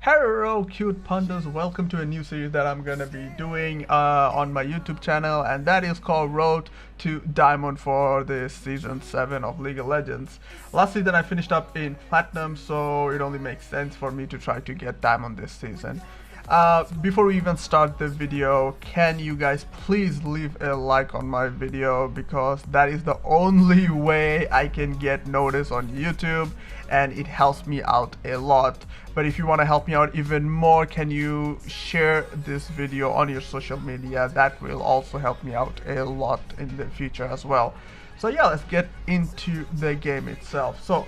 Hello cute pandas, welcome to a new series that I'm gonna be doing on my YouTube channel, and that is called Road to Diamond for this season 7 of League of Legends. Last season I finished up in Platinum, so it only makes sense for me to try to get Diamond this season. Before we even start the video, can you guys please leave a like on my video, because that is the only way I can get noticed on YouTube and it helps me out a lot. But if you want to help me out even more, can you share this video on your social media? That will also help me out a lot in the future as well. So yeah, let's get into the game itself. So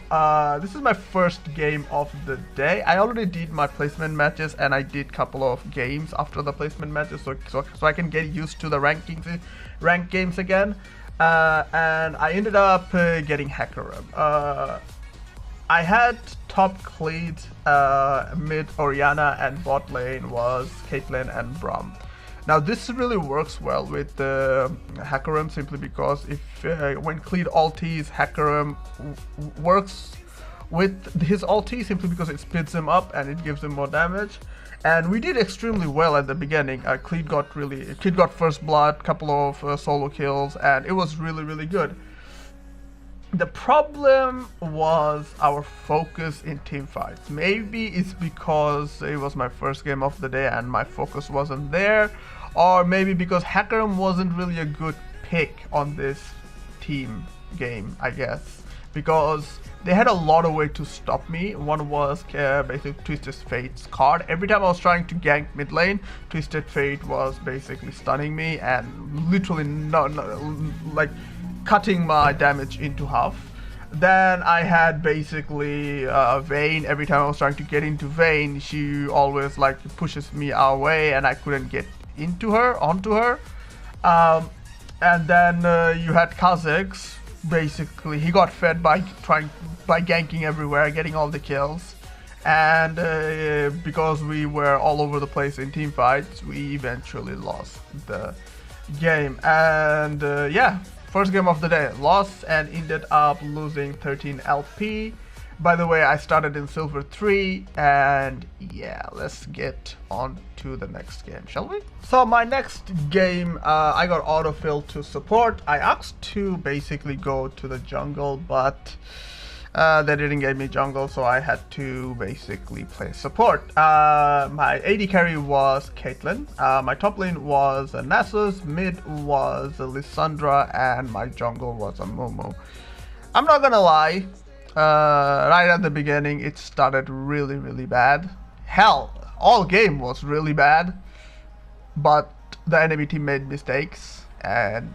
this is my first game of the day. I already did my placement matches and I did a couple of games after the placement matches, so I can get used to the ranked games again. And I ended up getting Hacker. I had top Cleed, mid Orianna, and bot lane was Caitlyn and Braum. Now this really works well with Hacker simply because if when Cleed ultis, Hacker works with his ulti simply because it speeds him up and it gives him more damage. And we did extremely well at the beginning. Cleed got first blood, couple of solo kills, and it was really good. The problem was our focus in team fights. Maybe it's because it was my first game of the day and my focus wasn't there, or maybe because Hacker wasn't really a good pick on this team game, I guess, because they had a lot of ways to stop me. One was basically Twisted Fate's card. Every time I was trying to gank mid lane, Twisted Fate was basically stunning me and literally like cutting my damage into half. Then I had basically Vayne. Every time I was trying to get into Vayne, she always like pushes me away and I couldn't get onto her. And then you had Kha'Zix. Basically he got fed by ganking everywhere, getting all the kills, and because we were all over the place in team fights, we eventually lost the game. And yeah, first game of the day, lost and ended up losing 13 LP. By the way, I started in Silver 3, and yeah, let's get on to the next game, shall we? So my next game, I got autofill to support. I asked to basically go to the jungle, but they didn't give me jungle, so I had to basically play support. My AD carry was Caitlyn, my top lane was Nasus, mid was Lissandra, and my jungle was a Mumu. I'm not gonna lie, right at the beginning it started really bad. Hell, all game was really bad, but the enemy team made mistakes and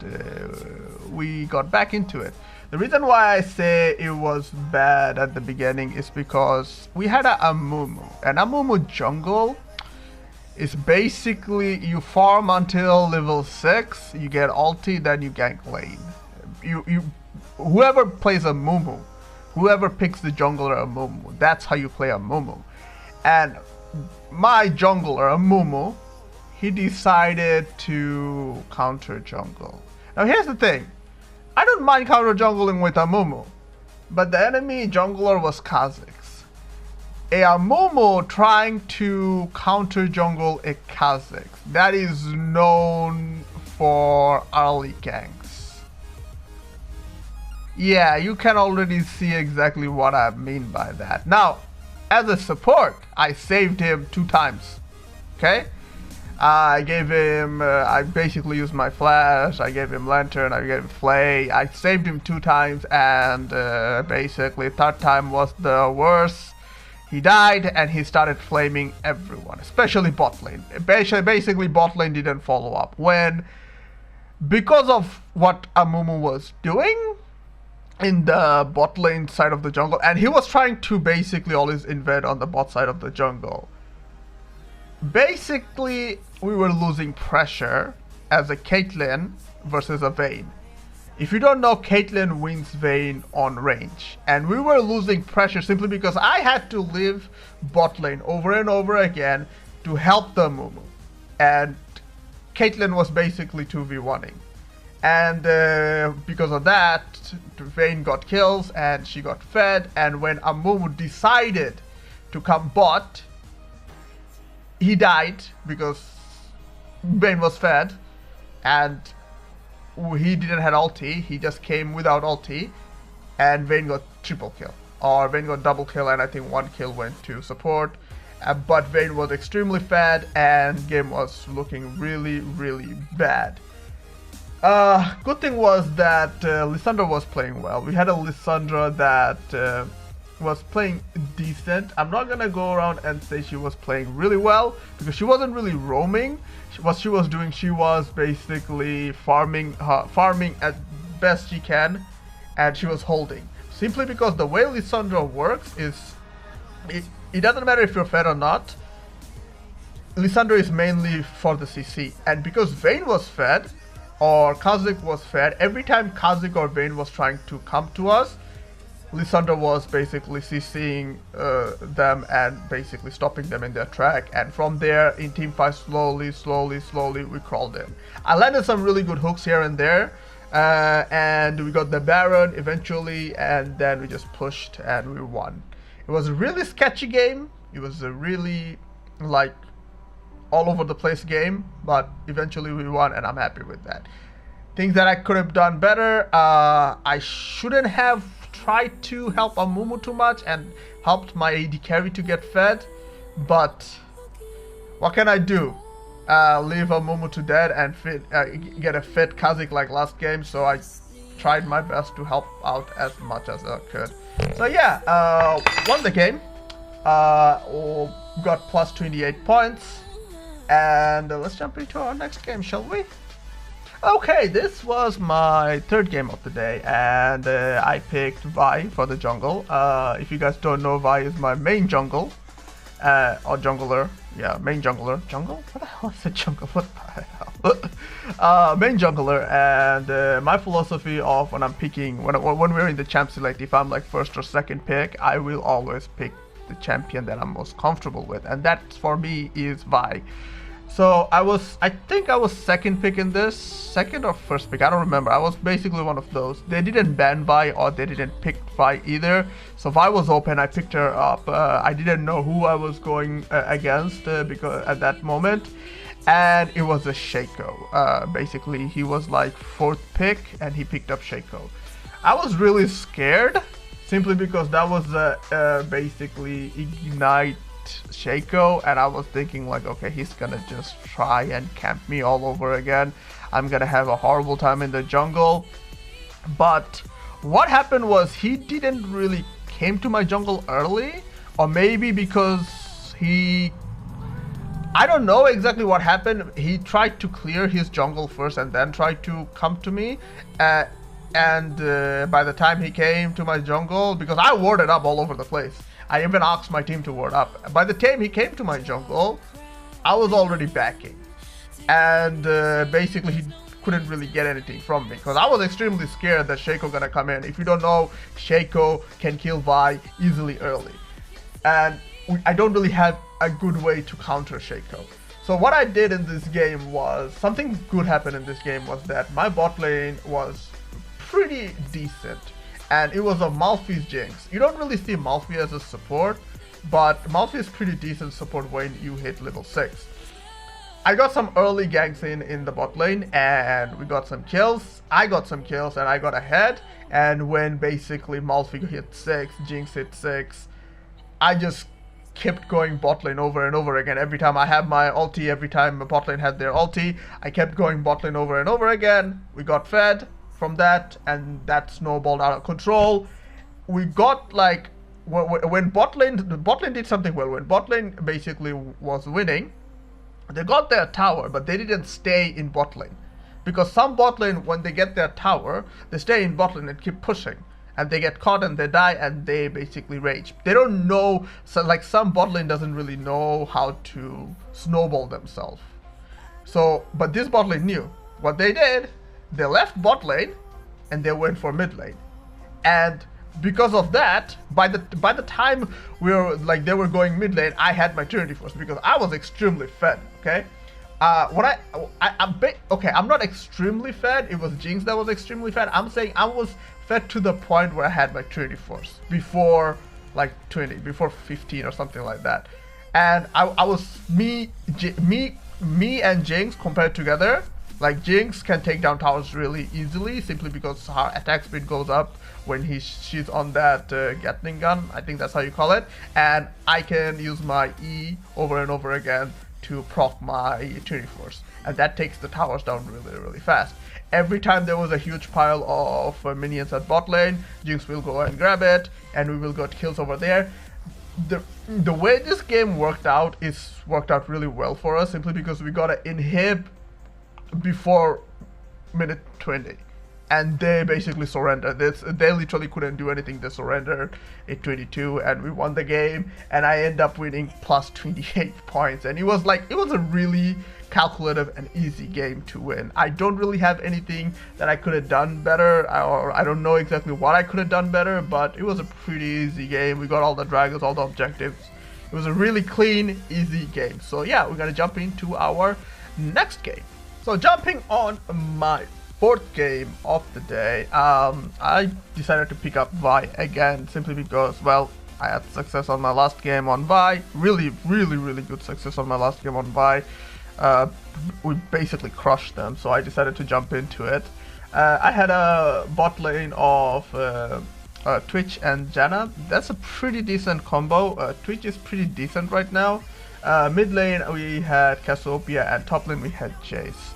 we got back into it. The reason why I say it was bad at the beginning is because we had a Amumu, and Amumu jungle is basically you farm until level 6, you get ulti, then you gank lane. Whoever plays a Mumu, whoever picks the jungler a Mumu, that's how you play a Mumu. And my jungler, a Mumu, he decided to counter jungle. Now here's the thing, I don't mind counter jungling with a Mumu, but the enemy jungler was Kha'Zix. A Mumu trying to counter jungle a Kha'Zix, that is known for early ganks. Yeah, you can already see exactly what I mean by that. Now, as a support, I saved him 2 times, okay? I gave him, I basically used my flash, I gave him lantern, I gave him flay, I saved him 2 times, and basically 3rd time was the worst. He died and he started flaming everyone, especially bot lane. Basically bot lane didn't follow up because of what Amumu was doing in the bot lane side of the jungle, and he was trying to basically always invade on the bot side of the jungle. Basically, we were losing pressure as a Caitlyn versus a Vayne. If you don't know, Caitlyn wins Vayne on range, and we were losing pressure simply because I had to leave bot lane over and over again to help the Mumu, and Caitlyn was basically 2v1ing. And because of that, Vayne got kills and she got fed, and when Amumu decided to come bot, he died because Vayne was fed, and he didn't have ulti. He just came without ulti, and Vayne got triple kill, or Vayne got double kill, and I think one kill went to support. But Vayne was extremely fed, and game was looking really, really bad. Good thing was that Lissandra was playing well. We had a Lissandra that was playing decent. I'm not gonna go around and say she was playing really well, because she wasn't really roaming. What she was doing, she was basically farming as best she can, and she was holding. Simply because the way Lissandra works is, it doesn't matter if you're fed or not. Lissandra is mainly for the CC, and because Vayne was fed, or Kha'Zix was fed, every time Kha'Zix or Vayne was trying to come to us, Lissandra was basically CCing them and basically stopping them in their track. And from there, in team fight, slowly, we crawled in. I landed some really good hooks here and there, and we got the Baron eventually, and then we just pushed and we won. It was a really sketchy game. It was a really, like, all over the place game, but eventually we won, and I'm happy with that. Things that I could have done better, I shouldn't have tried to help Amumu too much and helped my AD carry to get fed, but what can I do? Leave Amumu to dead and get a fit Kha'Zix like last game, so I tried my best to help out as much as I could. So yeah, won the game, got plus 28 points, and let's jump into our next game, shall we? Okay, this was my third game of the day, and I picked Vi for the jungle. If you guys don't know, Vi is my main jungle, or jungler. Yeah, main jungler. Jungle? What the hell is a jungle? What the hell? Main jungler, and my philosophy of when I'm picking, when we're in the champ select, if I'm like first or second pick, I will always pick the champion that I'm most comfortable with, and that for me is Vi. So I think I was second pick in this, second or first pick, I don't remember. I was basically one of those. They didn't ban Vi, or they didn't pick Vi either. So Vi was open, I picked her up. I didn't know who I was going against because at that moment. And it was a Shaco. Basically, he was like fourth pick, and he picked up Shaco. I was really scared, simply because that was basically Ignite Shaco, and I was thinking like, okay, he's gonna just try and camp me all over again. I'm gonna have a horrible time in the jungle. But what happened was he didn't really came to my jungle early, or maybe because I don't know exactly what happened. He tried to clear his jungle first and then tried to come to me, and by the time he came to my jungle, because I warded up all over the place, I even asked my team to ward up. By the time he came to my jungle, I was already backing, and basically he couldn't really get anything from me, because I was extremely scared that Shaco gonna come in. If you don't know, Shaco can kill Vi easily early, and I don't really have a good way to counter Shaco. So what I did in this game was, something good happened in this game was that my bot lane was pretty decent, and it was a Malphite's Jinx. You don't really see Malphite as a support, but Malphite is pretty decent support when you hit level 6. I got some early ganks in the bot lane, and we got some kills. I got some kills, and I got ahead, and when basically Malphite hit 6, Jinx hit 6, I just kept going bot lane over and over again. Every time I had my ulti, every time the bot lane had their ulti, I kept going bot lane over and over again. We got fed from that, and that snowballed out of control. We got like, when bot lane did something well. When bot lane basically was winning, they got their tower, but they didn't stay in bot lane, because some bot lane, when they get their tower, they stay in bot lane and keep pushing, and they get caught and they die, and they basically rage. They don't know, so like some bot lane doesn't really know how to snowball themselves. So, but this bot lane knew. What they did, they left bot lane and they went for mid lane, and because of that, by the time we were like, they were going mid lane, I had my Trinity Force, because I was extremely fed. Okay, okay, I'm not extremely fed. It was Jinx that was extremely fed. I'm saying I was fed to the point where I had my Trinity Force before like 20, before 15 or something like that. and I was me and Jinx compared together. Like Jinx can take down towers really easily simply because her attack speed goes up when she's on that Gatling gun. I think that's how you call it. And I can use my E over and over again to proc my Trinity Force, and that takes the towers down really fast. Every time there was a huge pile of minions at bot lane, Jinx will go and grab it, and we will get kills over there. The way this game worked out really well for us simply because we got an inhib before minute 20, and they basically surrendered. They literally couldn't do anything. They surrendered at 22, and we won the game, and I end up winning plus 28 points, and it was a really calculative and easy game to win. I don't really have anything that I could have done better, or I don't know exactly what I could have done better, but it was a pretty easy game. We got all the dragons, all the objectives. It was a really clean, easy game. So yeah, we're gonna jump into our next game. So jumping on my fourth game of the day, I decided to pick up Vi again simply because, well, I had success on my last game on Vi. Really good success on my last game on Vi. We basically crushed them, so I decided to jump into it. I had a bot lane of Twitch and Janna. That's a pretty decent combo. Twitch is pretty decent right now. Mid lane we had Cassiopeia, and top lane we had Jace.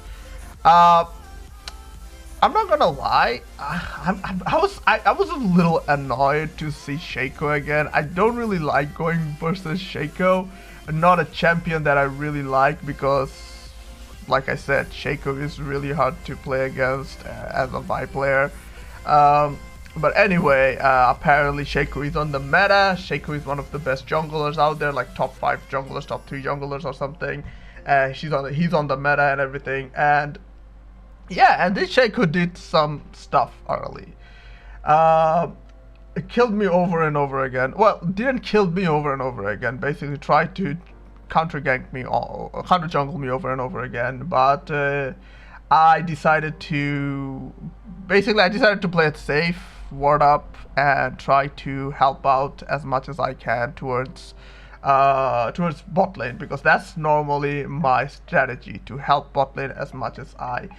I'm not gonna lie, I was a little annoyed to see Shaco again. I don't really like going versus Shaco. Not a champion that I really like because, like I said, Shaco is really hard to play against as a Vi player. But anyway, apparently Shaco is on the meta. Shaco is one of the best junglers out there, like top 5 junglers, top 3 junglers or something. He's on the meta and everything. And yeah, and this Shaco did some stuff early. It killed me over and over again. Well, didn't kill me over and over again. Basically tried to counter gank me, or counter jungle me over and over again. But I decided to play it safe, ward up, and try to help out as much as I can towards bot lane, because that's normally my strategy, to help bot lane as much as I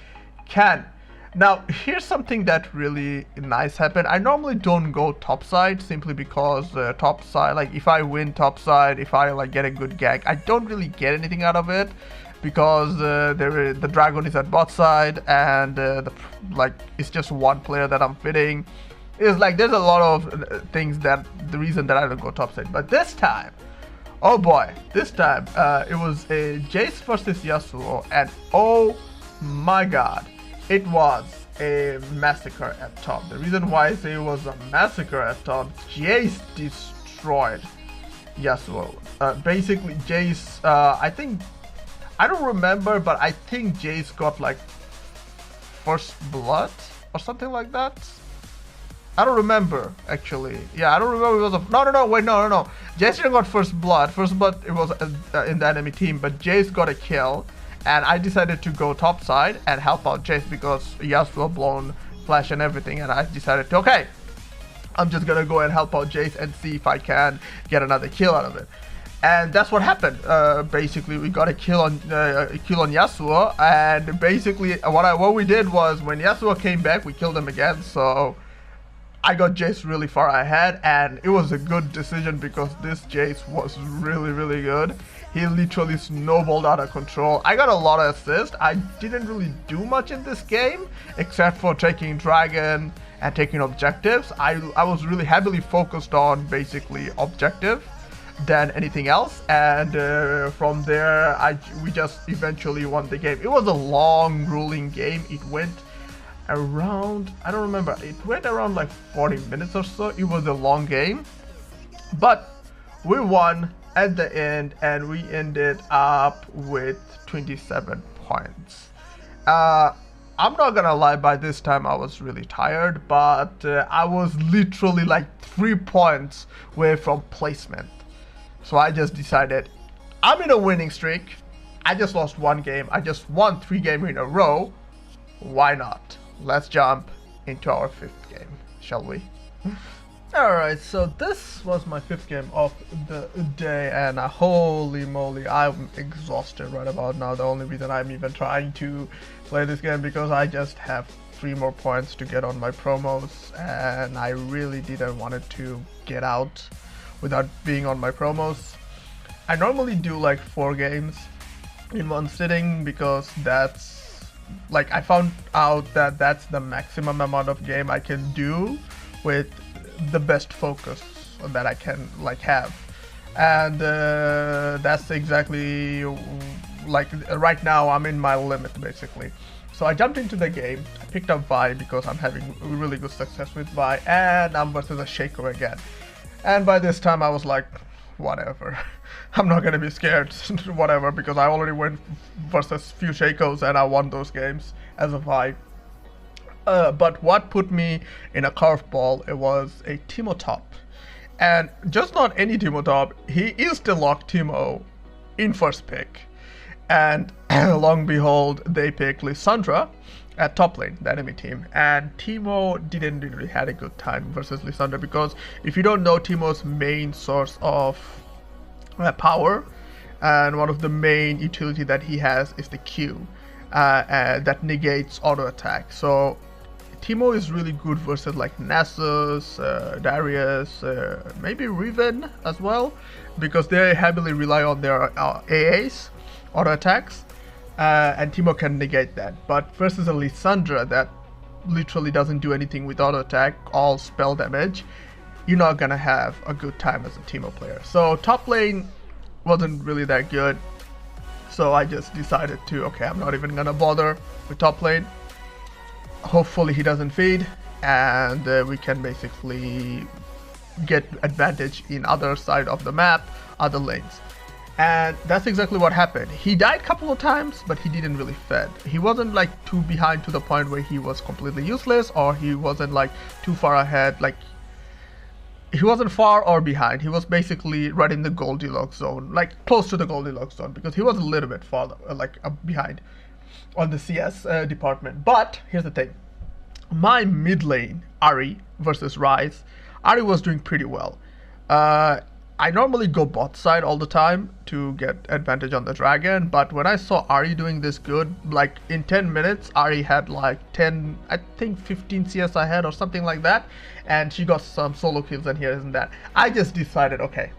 can. Now here's something that really nice happened. I normally don't go topside simply because topside, like if I win topside, if I like get a good gank, I don't really get anything out of it because the dragon is at bot side, and it's just one player that I'm fitting. It's like there's a lot of things that the reason that I don't go topside. But this time, oh boy, this time it was a Jace versus Yasuo, and oh my god, it was a massacre at top. The reason why I say it was a massacre at top, Jace destroyed Yasuo. Basically, Jace, I don't remember, but I think Jace got like first blood or something like that. I don't remember actually. Yeah, I don't remember. It was no. Jace didn't got first blood. First blood it was in the enemy team, but Jace got a kill. And I decided to go top side and help out Jace because Yasuo blown flash and everything, and I decided to, okay, I'm just gonna go and help out Jace and see if I can get another kill out of it. And that's what happened. Basically, we got a kill on Yasuo, and basically what we did was when Yasuo came back, we killed him again. So I got Jace really far ahead, and it was a good decision because this Jace was really good. He literally snowballed out of control. I got a lot of assists. I didn't really do much in this game except for taking dragon and taking objectives. I was really heavily focused on basically objective than anything else, and from there we just eventually won the game. It was a long, grueling game. It went around, I don't remember, it went around like 40 minutes or so. It was a long game, but we won at the end, and we ended up with 27 points. I'm not gonna lie, by this time I was really tired, but I was literally like 3 points away from placement. So I just decided, I'm in a winning streak. I just lost 1 game. I just won 3 games in a row. Why not? Let's jump into our 5th game, shall we? Alright, so this was my 5th game of the day, and holy moly, I'm exhausted right about now. The only reason I'm even trying to play this game because I just have 3 more points to get on my promos, and I really didn't want it to get out without being on my promos. I normally do like 4 games in one sitting because that's like, I found out that that's the maximum amount of game I can do with the best focus that I can like have, and that's exactly like right now I'm in my limit basically. So I jumped into the game, I picked up Vi because I'm having really good success with Vi, and I'm versus a Shaker again, and by this time I was like, whatever, I'm not gonna be scared, whatever, because I already went versus few Shakos and I won those games as a Vi. But what put me in a curveball, it was a Teemo top. And just not any Teemo top, he insta-locked Teemo in first pick. And long behold, they picked Lissandra at top lane, the enemy team. And Teemo didn't really had a good time versus Lissandra because if you don't know, Teemo's main source of power and one of the main utility that he has is the Q that negates auto attack. So Teemo is really good versus like Nasus, Darius, maybe Riven as well, because they heavily rely on their AAs, auto attacks, and Teemo can negate that. But versus a Lissandra that literally doesn't do anything with auto attack, all spell damage, you're not gonna have a good time as a Teemo player. So top lane wasn't really that good, so I just decided to, okay, I'm not even gonna bother with top lane. Hopefully he doesn't feed, and we can basically get advantage in other side of the map, other lanes. And that's exactly what happened. He died a couple of times, but he didn't really fed. He wasn't like too behind to the point where he was completely useless, or he wasn't like too far ahead. Like, he wasn't far or behind. He was basically right in the Goldilocks zone, like close to the Goldilocks zone, because he was a little bit farther, like behind on the CS department. But here's the thing, my mid lane Ahri versus Ryze, Ahri was doing pretty well. I normally go bot side all the time to get advantage on the dragon, but when I saw Ahri doing this good, like in 10 minutes Ahri had like 10, I think 15 CS ahead or something like that, and she got some solo kills and here and that. I just decided, okay,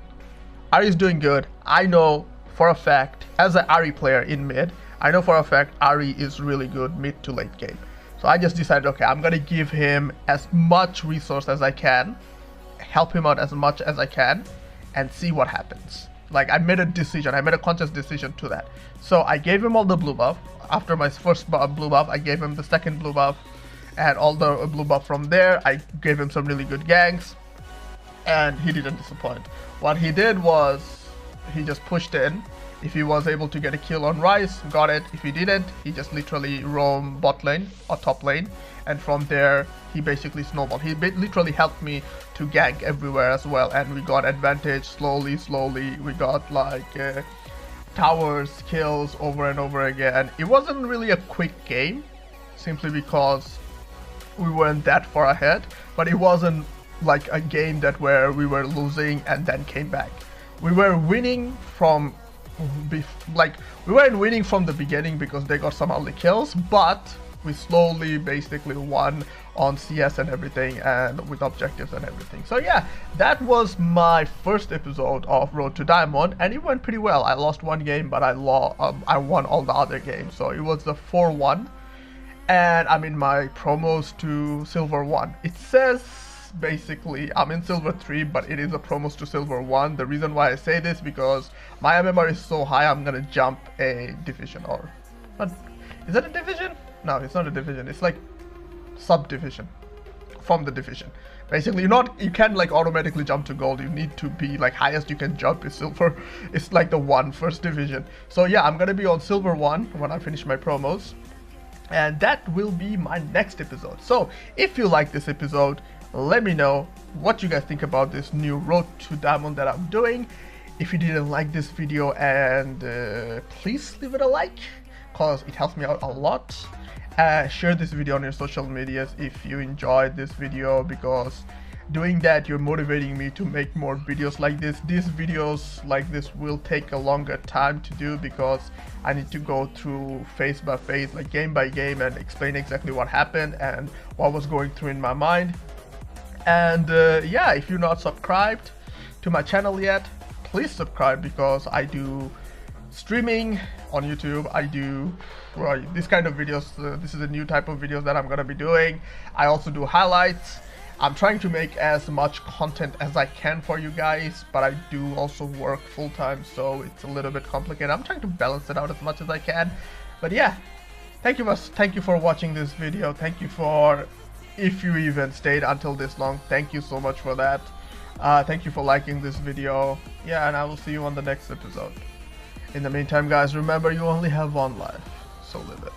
Ahri's doing good. I know for a fact, as an Ahri player in mid, I know for a fact Ahri is really good mid to late game. So I just decided, okay, I'm gonna give him as much resource as I can, help him out as much as I can, and see what happens. Like, I made a decision, I made a conscious decision to that. So I gave him all the blue buff. After my first blue buff, I gave him the second blue buff and all the blue buff from there. I gave him some really good ganks, and he didn't disappoint. What he did was, he just pushed in. If he was able to get a kill on Ryze, got it. If he didn't, he just literally roamed bot lane or top lane, and from there he basically snowballed. He literally helped me to gank everywhere as well, and we got advantage slowly. We got like towers, kills over and over again. It wasn't really a quick game, simply because we weren't that far ahead, but it wasn't like a game that where we were losing and then came back. We were winning from we weren't winning from the beginning because they got some early kills, but we slowly basically won on CS and everything, and with objectives and everything. So yeah, that was my first episode of Road to Diamond, and it went pretty well. I lost one game, but I won all the other games, so it was the 4-1, and I'm in my promos to Silver 1. It says basically I'm in Silver 3, but it is a promos to Silver 1. The reason why I say this because my MMR is so high, I'm gonna jump a division, or not. Is that a division? No, it's not a division. It's like subdivision from the division. Basically, you can't like automatically jump to gold. You need to be like, highest you can jump is silver. It's like the first division. So yeah, I'm gonna be on Silver 1 when I finish my promos, and that will be my next episode. So if you like this episode, let me know what you guys think about this new Road to Diamond that I'm doing. If you didn't like this video, and please leave it a like, cause it helps me out a lot. Share this video on your social medias if you enjoyed this video, because doing that, you're motivating me to make more videos like this. These videos like this will take a longer time to do because I need to go through phase by phase, like game by game, and explain exactly what happened and what was going through in my mind. And yeah, if you're not subscribed to my channel yet, please subscribe, because I do streaming on YouTube. I do this kind of videos. This is a new type of videos that I'm gonna be doing. I also do highlights. I'm trying to make as much content as I can for you guys, but I do also work full-time, so it's a little bit complicated. I'm trying to balance it out as much as I can. But yeah, thank you for watching this video. Thank you for, if you even stayed until this long, thank you so much for that. Thank you for liking this video. Yeah, and I will see you on the next episode. In the meantime, guys, remember, you only have one life, so live it.